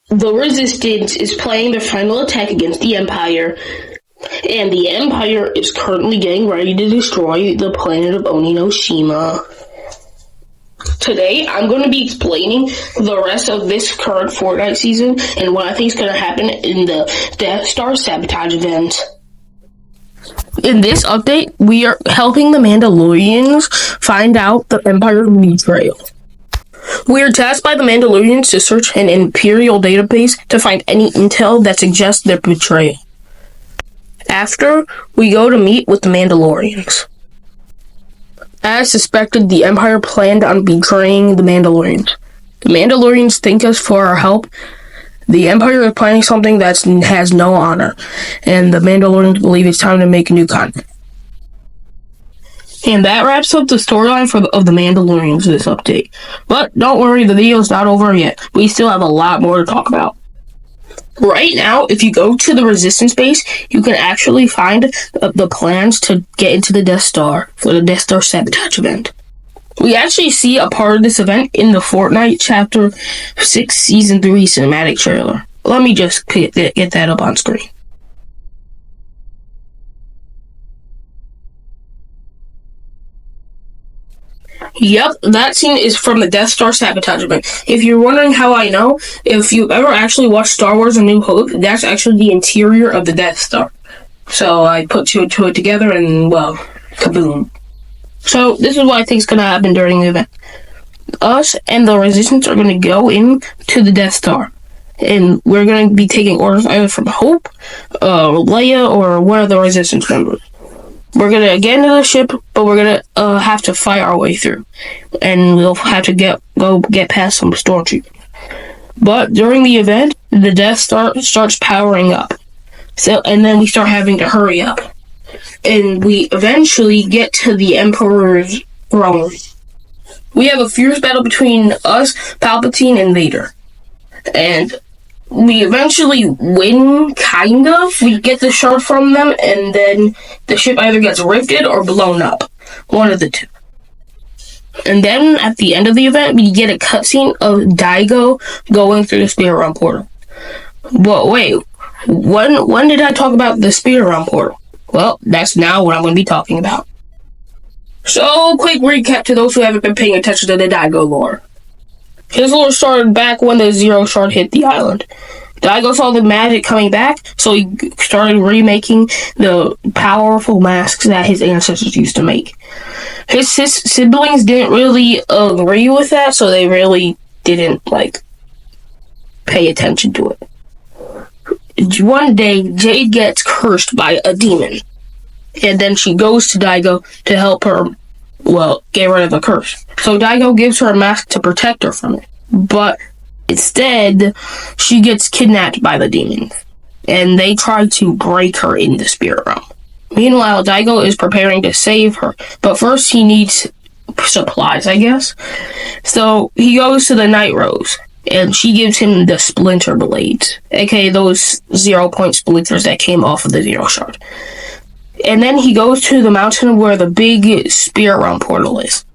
The Resistance is planning their final attack against the Empire, and the Empire is currently getting ready to destroy the planet of Oninoshima. Today, I'm going to be explaining the rest of this current Fortnite season and what I think is going to happen in the Death Star sabotage event. In this update, we are helping the Mandalorians find out the Empire's betrayal. We are tasked by the Mandalorians to search an Imperial database to find any intel that suggests their betrayal. After, we go to meet with the Mandalorians. As suspected, the Empire planned on betraying the Mandalorians. The Mandalorians thank us for our help. The Empire is planning something that has no honor, and the Mandalorians believe it's time to make new content. And that wraps up the storyline of the Mandalorians this update. But don't worry, the video's not over yet. We still have a lot more to talk about. Right now, if you go to the Resistance base, you can actually find the plans to get into the Death Star for the Death Star sabotage event. We actually see a part of this event in the Fortnite Chapter 6 Season 3 cinematic trailer. Let me just get that up on screen. Yep, that scene is from the Death Star sabotage event. If you're wondering how I know, if you've ever actually watched Star Wars A New Hope, that's actually the interior of the Death Star. So I put two and two together and, well, kaboom. So this is what I think is going to happen during the event. Us and the Resistance are going to go into the Death Star. And we're going to be taking orders either from Hope, Leia, or one of the Resistance members. We're going to get into the ship, but we're going to have to fight our way through. And we'll have to get past some stormtroopers. But during the event, the Death Star starts powering up. And then we start having to hurry up. And we eventually get to the Emperor's throne. We have a fierce battle between us, Palpatine, and Vader. And we eventually win, kind of. We get the shard from them, and then the ship either gets rifted or blown up. One of the two. And then, at the end of the event, we get a cutscene of Daigo going through the Spirit Realm portal. But wait, when did I talk about the Spirit Realm portal? Well, that's now what I'm going to be talking about. So, quick recap to those who haven't been paying attention to the Daigo lore. His lore started back when the Zero Shard hit the island. Daigo saw the magic coming back, so he started remaking the powerful masks that his ancestors used to make. His siblings didn't really agree with that, so they really didn't, pay attention to it. One day, Jade gets cursed by a demon, and then she goes to Daigo to help her, get rid of the curse. So Daigo gives her a mask to protect her from it. But instead, she gets kidnapped by the demons, and they try to break her in the spirit realm. Meanwhile, Daigo is preparing to save her, but first he needs supplies, I guess. So he goes to the Night Rose, and she gives him the Splinter Blades, aka those 0-point splinters that came off of the Zero Shard. And then he goes to the mountain where the big Spirit Realm portal is.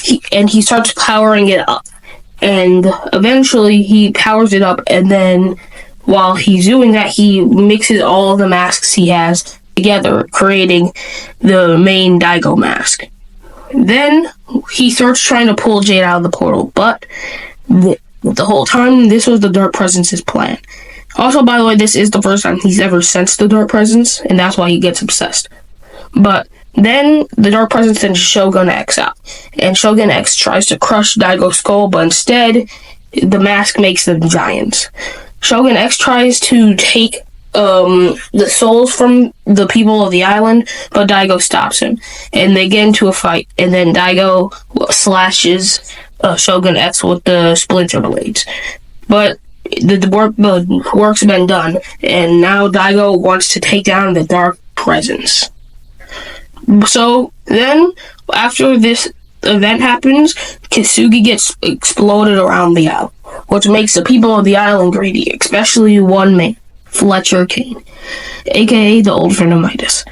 He starts powering it up. And eventually he powers it up, and then while he's doing that, he mixes all of the masks he has together, creating the main Daigo mask. Then he starts trying to pull Jade out of the portal, but the whole time, this was the Dark Presence's plan. Also, by the way, this is the first time he's ever sensed the Dark Presence, and that's why he gets obsessed. But then the Dark Presence sends Shogun X out, and Shogun X tries to crush Daigo's skull, but instead, the mask makes them giants. Shogun X tries to take the souls from the people of the island, but Daigo stops him, and they get into a fight, and then Daigo slashes Shogun X with the Splinter Blades. But the work's been done, and now Daigo wants to take down the Dark Presence. So then, after this event happens, Kisugi gets exploded around the island, which makes the people of the island greedy, especially one man, Fletcher Kane, aka the old friend of Midas.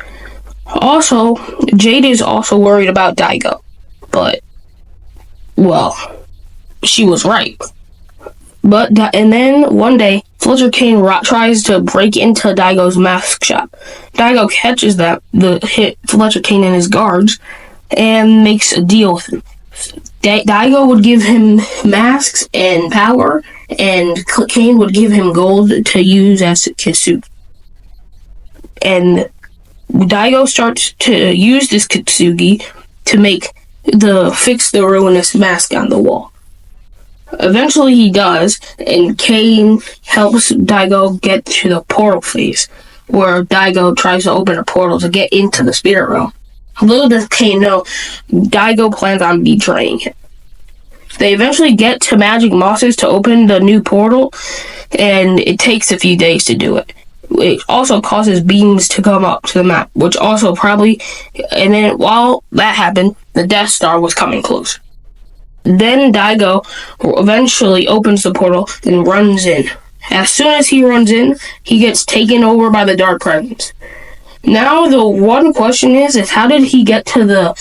Also, Jade is also worried about Daigo, but, she was right. And then one day, Fletcher Kane tries to break into Daigo's mask shop. Daigo catches hit Fletcher Kane and his guards, and makes a deal with him. Daigo would give him masks and power, and Kane would give him gold to use as his suit. And Daigo starts to use this Kitsugi to fix the ruinous mask on the wall. Eventually he does, and Kane helps Daigo get to the portal phase, where Daigo tries to open a portal to get into the spirit realm. Little does Kane know, Daigo plans on betraying him. They eventually get to magic mosses to open the new portal, and it takes a few days to do it. It also causes beams to come up to the map, which also and then while that happened, the Death Star was coming close. Then Daigo eventually opens the portal and runs in. As soon as he runs in, he gets taken over by the Dark Presence. Now the one question is how did he get to the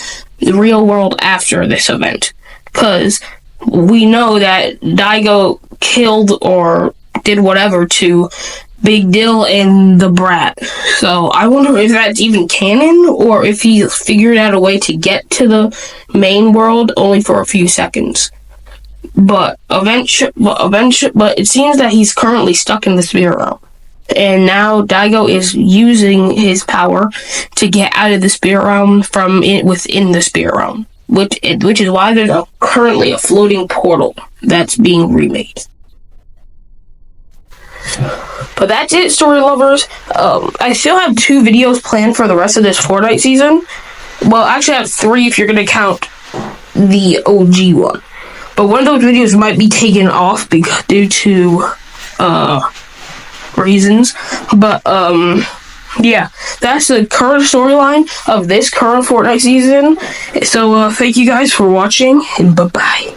real world after this event? Because we know that Daigo killed or did whatever to Big Dill and the Brat. So I wonder if that's even canon, or if he figured out a way to get to the main world only for a few seconds. But it seems that he's currently stuck in the spirit realm. And now Daigo is using his power to get out of the spirit realm from within the spirit realm, which is why there's currently a floating portal that's being remade. But that's it, story lovers. I still have 2 videos planned for the rest of this Fortnite season. Well, actually I have 3 if you're going to count the OG one. But one of those videos might be taken off due to reasons. But yeah, that's the current storyline of this current Fortnite season. So thank you guys for watching, and bye-bye.